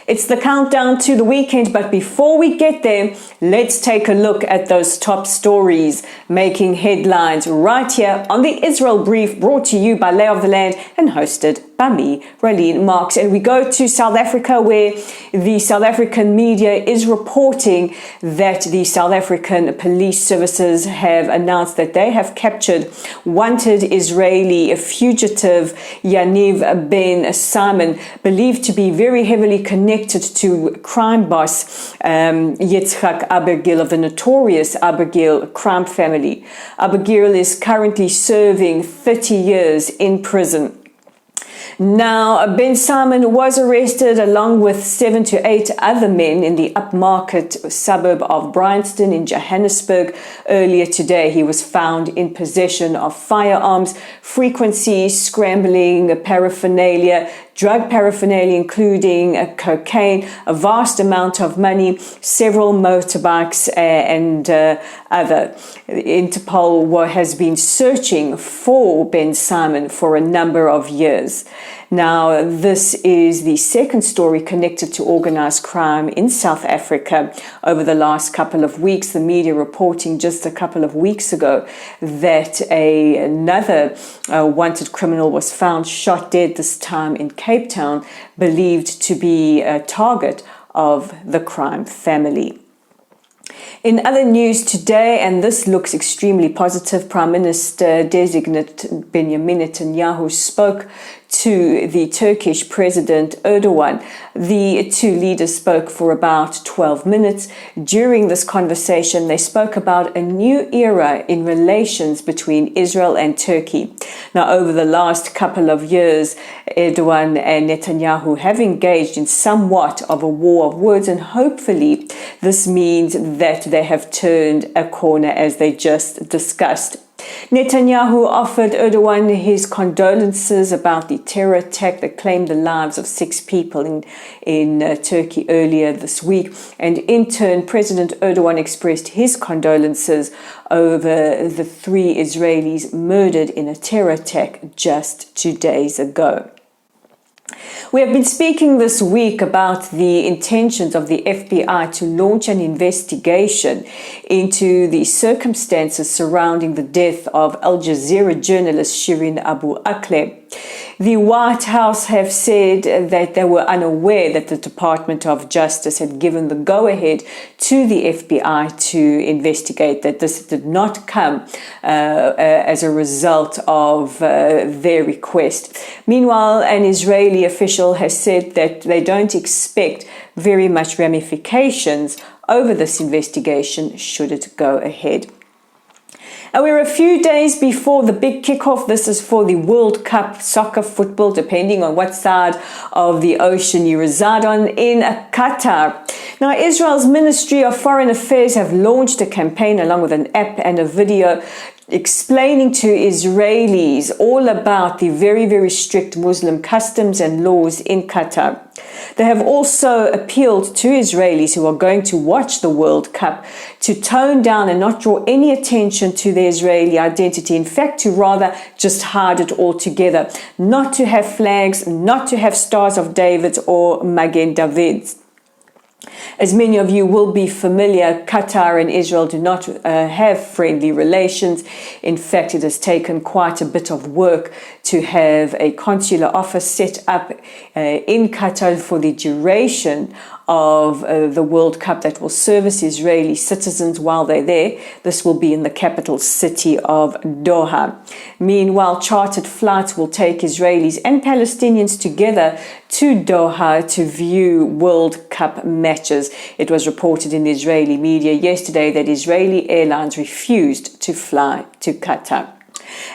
It's the countdown to the weekend, but before we get there, let's take a look at those top stories making headlines right here on the Israel Brief, brought to you by Lay of the Land and hosted by me, Raylene Marks. And we go to South Africa, where the South African media is reporting that the South African police services have announced that they have captured wanted Israeli fugitive Yaniv Ben Simon, believed to be very heavily connected to crime boss Yitzhak Abergil of the notorious Abergil crime family. Abergil is currently serving 30 years in prison. Now, Ben Simon was arrested along with 7 to 8 other men in the upmarket suburb of Bryanston in Johannesburg earlier today. He was found in possession of firearms, frequency, scrambling paraphernalia, drug paraphernalia including cocaine, a vast amount of money, several motorbikes and other. Interpol has been searching for Ben Simon for a number of years. Now, this is the second story connected to organized crime in South Africa over the last couple of weeks. The media reporting just a couple of weeks ago that another wanted criminal was found shot dead, this time in Cape Town, believed to be a target of the crime family. In other news today, and this looks extremely positive, Prime Minister-designate Benjamin Netanyahu spoke to the Turkish President Erdogan. The two leaders spoke for about 12 minutes. During this conversation, they spoke about a new era in relations between Israel and Turkey. Now, over the last couple of years, Erdogan and Netanyahu have engaged in somewhat of a war of words, and hopefully this means that they have turned a corner, as they just discussed. Netanyahu offered Erdogan his condolences about the terror attack that claimed the lives of 6 people in Turkey earlier this week. And in turn, President Erdogan expressed his condolences over the 3 Israelis murdered in a terror attack just 2 days ago. We have been speaking this week about the intentions of the FBI to launch an investigation into the circumstances surrounding the death of Al Jazeera journalist Shireen Abu Akleh. The White House have said that they were unaware that the Department of Justice had given the go-ahead to the FBI to investigate, that this did not come as a result of their request. Meanwhile, an Israeli official has said that they don't expect very much ramifications over this investigation should it go ahead. And we're a few days before the big kickoff. This is for the World Cup soccer football, depending on what side of the ocean you reside on, in Qatar. Now, Israel's Ministry of Foreign Affairs have launched a campaign along with an app and a video explaining to Israelis all about the very, very strict Muslim customs and laws in Qatar. They have also appealed to Israelis who are going to watch the World Cup to tone down and not draw any attention to their Israeli identity. In fact, to rather just hide it altogether. Not to have flags, not to have Stars of David or Magen Davids. As many of you will be familiar, Qatar and Israel do not have friendly relations. In fact, it has taken quite a bit of work to have a consular office set up in Qatar for the duration of the World Cup that will service Israeli citizens while they're there. This will be in the capital city of Doha. Meanwhile, chartered flights will take Israelis and Palestinians together to Doha to view World Cup matches. It was reported in the Israeli media yesterday that Israeli airlines refused to fly to Qatar.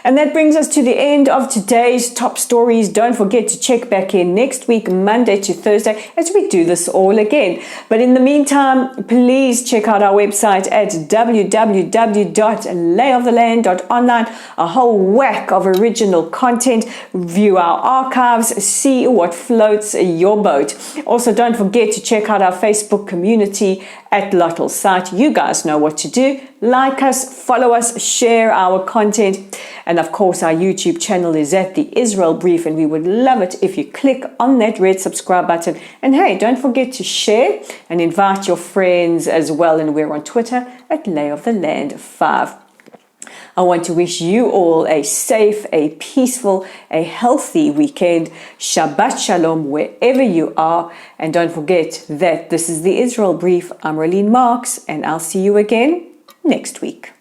And that brings us to the end of today's top stories. Don't forget to check back in next week, Monday to Thursday, as we do this all again. But in the meantime, please check out our website at www.layoftheland.online. A whole whack of original content. View our archives, see what floats your boat. Also, don't forget to check out our Facebook community at Lottel site. You guys know what to do. Like us, follow us, share our content. And of course, our YouTube channel is at The Israel Brief, and we would love it if you click on that red subscribe button. And hey, don't forget to share and invite your friends as well. And we're on Twitter at Lay of the Land 5. I want to wish you all a safe, a peaceful, a healthy weekend. Shabbat Shalom wherever you are. And don't forget that this is The Israel Brief. I'm Raylene Marks, and I'll see you again next week.